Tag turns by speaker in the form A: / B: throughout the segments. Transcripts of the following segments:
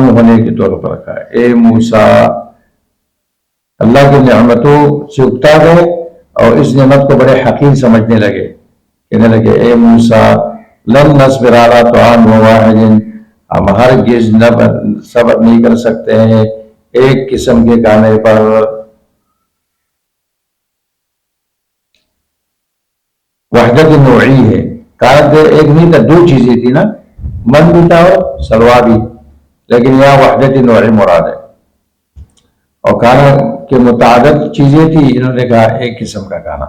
A: معلوم ہونے کے طور پر رکھا ہے۔ اے موسیٰ، اللہ کی نعمتوں سے اکتا گئے اور اس نعمت کو بڑے حقیر سمجھنے لگے، کہنے لگے اے موسیٰ لن نصبر علی طعام واحد، ہم ہرگز صبر نہیں کر سکتے ہیں ایک قسم کے کھانے پر۔ وحدت نوعی ہے، کارت ایک نہیں تھا، دو چیزیں تھی نا، من بھی تھا اور سلوا بھی، لیکن یہاں وحدت نوعی مراد ہے، اور کھانا کے متعدد چیزیں تھی، انہوں نے کہا ایک قسم کا کھانا۔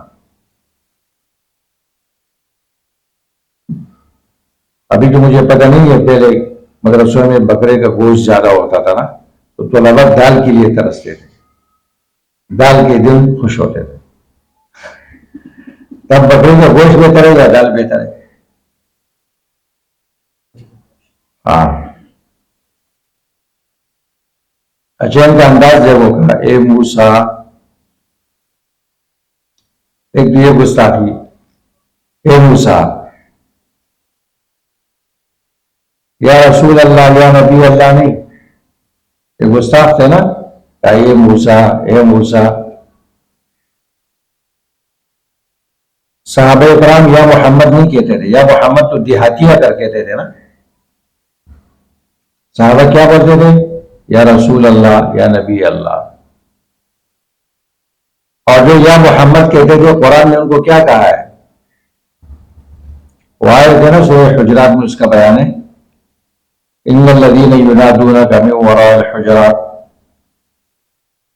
A: ابھی تو مجھے پتہ نہیں ہے، پہلے مدرسوں میں بکرے کا گوشت زیادہ ہوتا تھا نا، تو طلباء دال کے لیے ترستے تھے، دال کے دل خوش ہوتے تھے۔ تب بکرے کا گوشت بہتر ہے یا دال بہتر ہے؟ ہاں اچھا، ان کا انداز جب وہ کہا اے موسیٰ، ایک تو یہ گستاخی، اے موسیٰ، یا رسول اللہ، یا نبی اللہ نہیں، یہ گستاخ تھے نا، کہا اے موسیٰ، اے موسیٰ۔ صحابہ کرام یا محمد نہیں کہتے تھے، یا محمد تو دیہاتیہ کر کہتے تھے نا، صحابہ کیا بولتے تھے؟ یا رسول اللہ، یا نبی اللہ۔ اور جو یا محمد کہتے تھے، قرآن نے ان کو کیا کہا ہے؟ وہ آئے تھے نا سورہ حجرات میں، اس کا بیان ہے، ان الذین ینادونک من وراء الحجرات،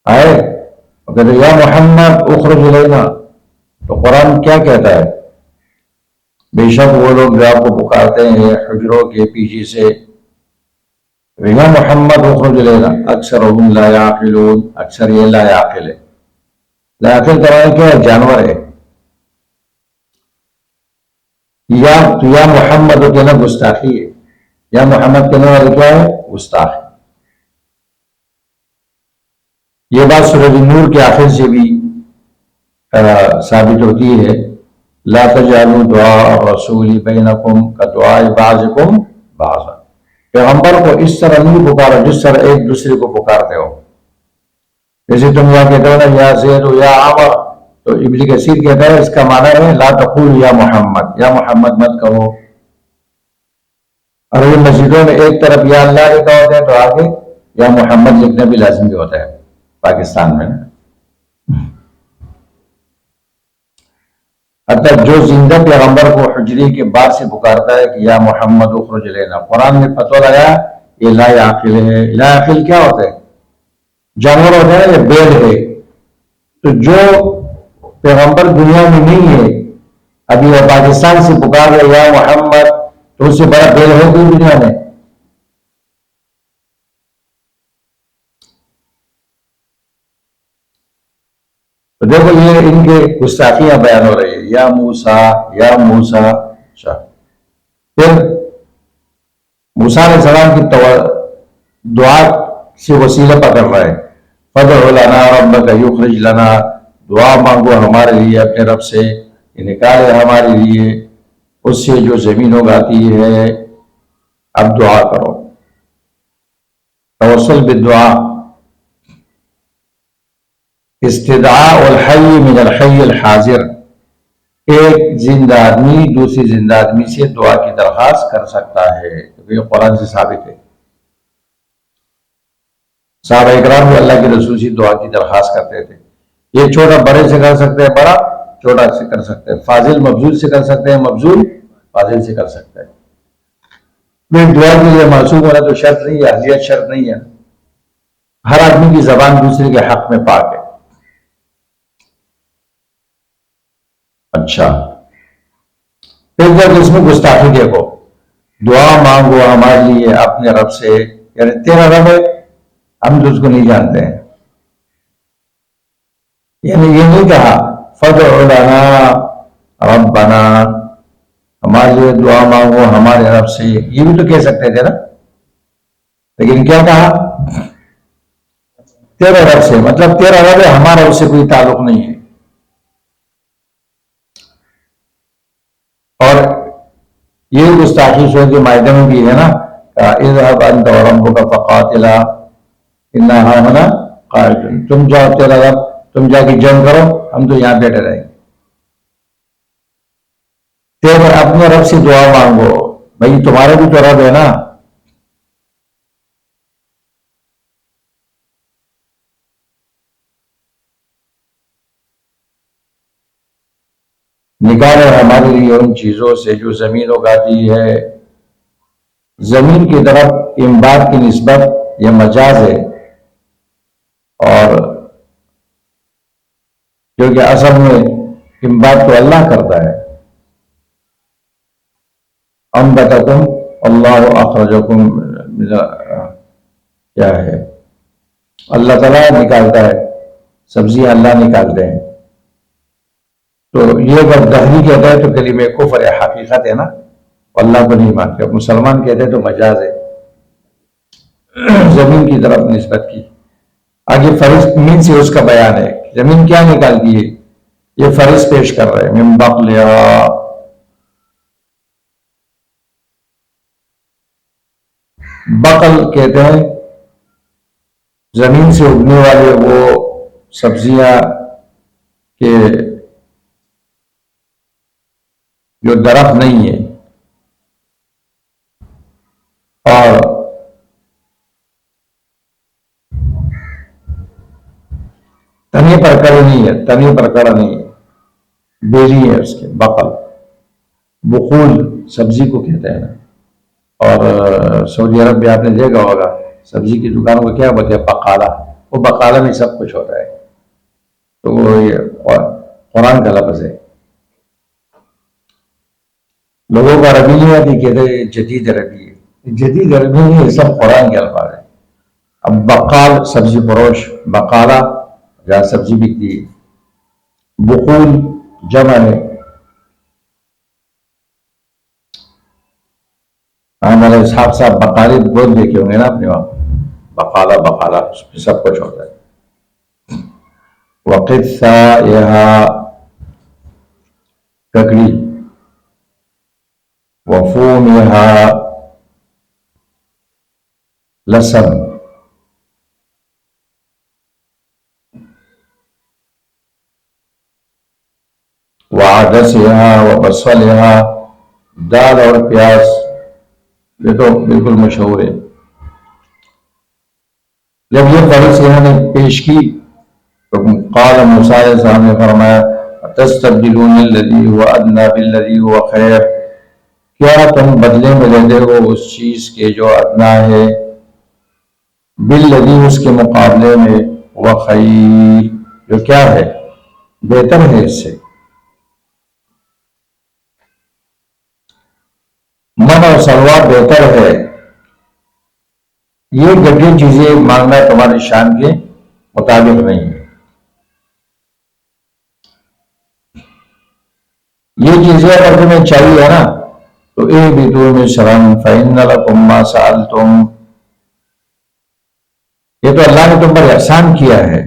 A: آئے اور کہتے یا محمد اخرج الینا، تو قرآن کیا کہتا ہے؟ بے شک وہ لوگ جو آپ کو پکارتے ہیں حجروں کے پیچھے سے، یا محمد اخرج الینا، اکثرهم لا یعقلون، اکثر یہ لا یعقل ہے، لا یعقل کرانے کیا ہے؟ جانور ہے۔ یا محمد وہ کہنا گستاخی ہے، یا محمد کہنے والے کیا ہے؟ گستاخ ہے۔ یہ بات سورۃ نور کے آخر سے بھی ثابت ہوتی ہے، لا تجعلوا دعاء الرسول بینکم کدعاء بعضکم بعضا، پیغمبر کو اس طرح نہیں پکارو جس طرح ایک دوسرے کو پکارتے ہو، جیسے تم یہاں کہتے ہو نا یا زید یا عمر، تو ابن کثیر کہتا ہے اس کا معنی ہے لا تقول یا محمد، یا محمد مت کہو۔ اور یہ مسجدوں میں ایک طرف یا اللہ لکھا ہوتا ہے تو آگے یا محمد لکھنا بھی لازمی ہوتا ہے پاکستان میں۔ حتیٰ جو زندہ پیغمبر کو حجری کے بعد سے پکارتا ہے کہ یا محمد اخرج لینا، قرآن میں فتویٰ لگایا یہ لا یعقل ہے۔ لا یعقل کیا ہوتا ہے؟ جانور ہوتا ہے یا بیل ہے؟ تو جو پیغمبر دنیا میں نہیں ہے، ابھی وہ پاکستان سے پکار رہے یا محمد، تو اس سے بڑا بیل ہے کوئی دنیا میں؟ تو دیکھو یہ ان کے گستاخیاں بیان ہو رہی ہے، یا موسیٰ، یا موسیٰ۔ اچھا، پھر موسیٰ علیہ السلام کی دعا سے وسیلہ پکڑ رہا ہے، فَادْعُ لَنَا رَبَّكَ يُخْرِجْ لَنَا، دعا مانگو ہمارے لیے اپنے رب سے، یہ نکالے ہمارے لیے اس سے جو زمین اگاتی ہے۔ اب دعا کرو، توسل بالدعا، استدعاء الحی من الحی الحاضر، ایک زندہ آدمی دوسری زندہ آدمی سے دعا کی درخواست کر سکتا ہے، کیونکہ یہ قرآن سے ثابت ہے۔ صحابہ اکرام بھی اللہ کے رسول سے دعا کی درخواست کرتے تھے، یہ چھوٹا بڑے سے کر سکتے ہیں، بڑا چھوٹا سے کر سکتے ہیں، فاضل مبذول سے کر سکتے ہیں، مبذول فاضل سے کر سکتے ہیں۔ دعا کے لیے معصوم ہونا تو شرط نہیں ہے، اہلیت شرط نہیں ہے، ہر آدمی کی زبان دوسرے کے حق میں پاک ہے۔ اچھا، پھر جب اس میں گستاخی دیکھو، دعا مانگو ہمارے لیے اپنے رب سے، یعنی تیرا رب ہے ہم تو اس کو نہیں جانتے ہیں، یعنی یہ نہیں کہا فَادْعُ لَنَا رَبَّنَا، ہمارے لیے دعا مانگو ہمارے رب سے، یہ بھی تو کہہ سکتے تھے نا، لیکن کیا کہا؟ تیرے رب سے، مطلب تیرا رب ہے، ہمارا اس سے کوئی تعلق نہیں ہے۔ اور یہ گستاخی سورۃ مائدہ میں بھی ہے نا، اذهب انت وربك فقاتلا انا هاهنا قاعدون، تم جاؤ تیرا رب، تم جا کے جنگ کرو، ہم تو یہاں بیٹھے رہیں گے. پھر اپنے رب سے دعا مانگو، بھائی تمہارا بھی تو رب ہے نا. نکالے ہمارے لیے ان چیزوں سے جو زمین اگاتی ہے. زمین کی طرف امداد کی نسبت یہ مجاز ہے، اور کیونکہ اصل میں امداد تو اللہ کرتا ہے. انبتکم اللہ اخرجکم کیا ہے، اللہ تعالیٰ نکالتا ہے، سبزیاں اللہ نکالتے ہیں. تو یہ اگر دہری کہتا ہے تو کلمہ کفر ہے، حقیقت ہے نا، اللہ کو نہیں مانتے. مسلمان کہتے ہیں تو مجاز ہے، زمین کی طرف نسبت کی. آگے فرض مین سے اس کا بیان ہے، زمین کیا نکالتی ہے، یہ فرض پیش کر رہے ہیں. من بقلها، بقل کہتے ہیں زمین سے اگنے والے وہ سبزیاں کے جو درخت نہیں ہے اور تنے پر کڑ نہیں ہے، تنے پر کڑ نہیں ہے، بیری ہے اس کے. بقل بقول سبزی کو کہتے ہیں نا. اور سعودی عرب میں آپ نے دیکھا ہوگا سبزی کی دکانوں کو کیا بولتے ہیں، بقالہ. وہ بقالہ میں سب کچھ ہوتا ہے. تو وہ یہ قرآن کا لفظ ہے. لوگوں کو عربی نہیں آتی، کہتے ہیں جدید عربی ہے. جدید عربی نہیں، یہ سب قرآن کے الفاظ ہیں. اب بقال سبزی فروش، بقالہ جہاں سبزی بکتی ہے. بقول جمع ہے. ہمارے اسحاق صاحب بقالے بول دیکھے ہوں گے نا اپنے وہاں، بقالہ بقالہ اس میں سب کچھ ہوتا ہے. وقصہ یہاں ککڑی، وفوم یہاں لسن، وعدس یہاں وبصل یہاں، دال اور پیاز. یہ تو بالکل مشہور ہے. جب یہ فرض انہوں نے پیش کی تو قال موسیٰ علیہ السلام نے فرمایا تستبدلون الذی هو ادنی بالذی هو خیر، کیا تم بدلے میں لیتے ہو اس چیز کے جو ادنا ہے، بالذی اس کے مقابلے میں، وہ خیر جو کیا ہے بہتر ہے اس سے. من اور سلوا بہتر ہے. یہ گھٹی چیزیں مانگنا تمہاری شان کے مطابق نہیں ہے. یہ چیزیں اگر تمہیں چاہیے نا تو اہبطوا مصرا فإن لكم ما سألتم، یہ تو اللہ نے تم پر احسان کیا ہے،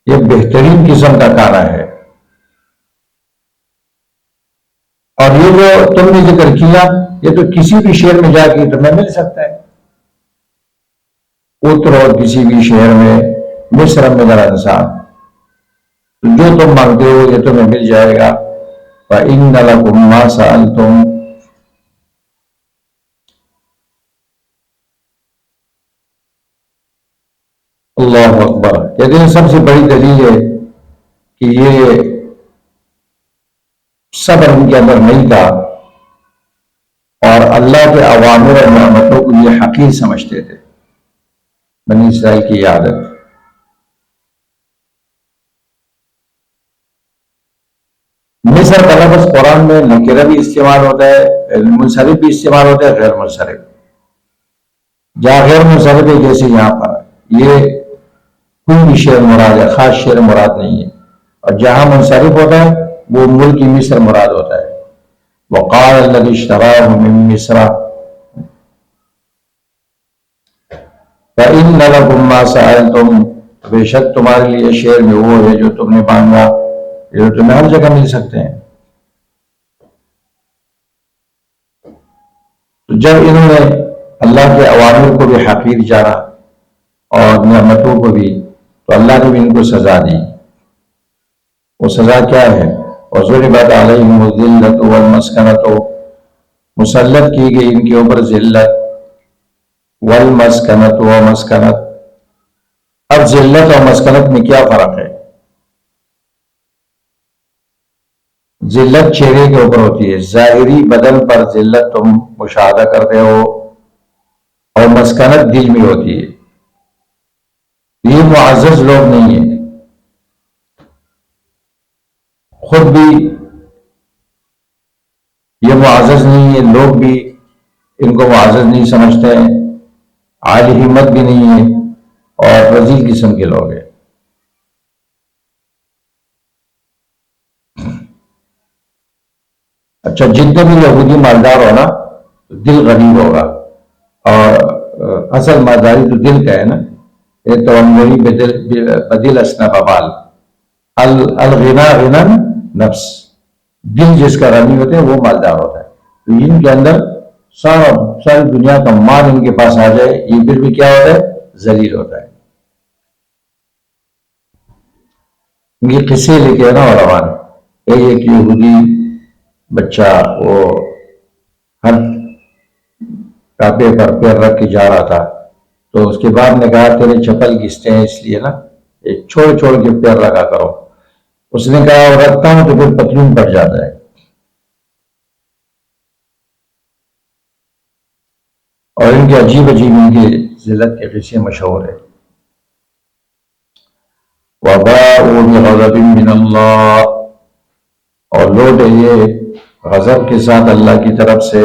A: یہ بہترین قسم کا کھانا ہے. اور یہ جو تم نے ذکر کیا یہ تو کسی بھی شہر میں جا کے تمہیں مل سکتا ہے. اترو کسی بھی شہر میں، مصر میں ذرا انسان، جو تم مانگتے ہو یہ تمہیں مل جائے گا. فإن لكم ما سألتم، اللہ اکبر. کہتے ہیں سب سے بڑی دلیل ہے کہ یہ صبر ان کے اندر نہیں تھا اور اللہ کے اوامر اور نعمتوں کو یہ حقیر سمجھتے تھے. بنی اسرائیل کی یہ عادت. مصر کا لفظ قرآن میں نکرہ بھی استعمال ہوتا ہے، منصرف بھی استعمال ہوتا ہے، غیر منصرف. جہاں غیر منصرف ہے جیسے یہاں پر، یہ کوئی بھی شعر مراد ہے، خاص شعر مراد نہیں ہے. اور جہاں منصرف ہوتا ہے وہ ملک مصر مراد ہوتا ہے. وقال الذي اشتراه من مصر فإن لكم ما سألتم، بے شک تمہارے لیے شعر میں وہ ہے جو تم نے مانگا، یہ تمہیں ہر جگہ مل سکتے ہیں. تو جب انہوں نے اللہ کے اوامر کو بھی حقیر جانا اور نعمتوں کو بھی، تو اللہ نے بھی ان کو سزا دی۔ وہ سزا کیا ہے؟ وَضُرِبَتْ عَلَيْهِمُ الذِّلَّةُ وَالْمَسْكَنَةُ، مسلط کی گئی ان کے اوپر ذلت، والمسکنت و مسکنت۔ اب ذلت اور مسکنت میں کیا فرق ہے؟ ذلت چہرے کے اوپر ہوتی ہے، ظاہری بدن پر ذلت تم مشاہدہ کرتے ہو، اور مسکنت دل میں ہوتی ہے۔ یہ معزز لوگ نہیں ہیں، خود بھی یہ معزز نہیں ہے، لوگ بھی ان کو معزز نہیں سمجھتے ہیں، عالی ہمت بھی نہیں ہے، اور رذیل قسم کے لوگ ہیں۔ اچھا، جتنے بھی یہودی مالدار ہو نا، دل غریب ہوگا، اور اصل مالداری تو دل کا ہے نا، یہ تو وہی بدل اسنا ببال الغنا غنا نفس، دل جس کا غنی ہوتا ہے وہ مالدار ہوتا ہے۔ تو ان کے اندر ساری دنیا کا مال ان کے پاس آ جائے، یہ پھر بھی کیا ہوتا ہے؟ ذلیل ہوتا ہے۔ یہ قصے لے کے نا علماء نے، ایک یہودی بچہ وہ ہر کعبے پر پیر رکھ کے جا رہا تھا، تو اس کے بعد نے کہا تیرے چپل گھستے ہیں، اس لیے نا چھوڑ چھوڑ کے پیر رکھا کرو۔ اس نے کہا وہ رکھتا ہوں تو پھر پتلون پڑ جاتا ہے۔ اور ان کے عجیب عجیب ان کی ذلت کے قصے مشہور ہے۔ وَبَاءُوا بِغَضَبٍ مِّنَ اللَّهِ، اور لوٹ یہ غضب کے ساتھ اللہ کی طرف سے،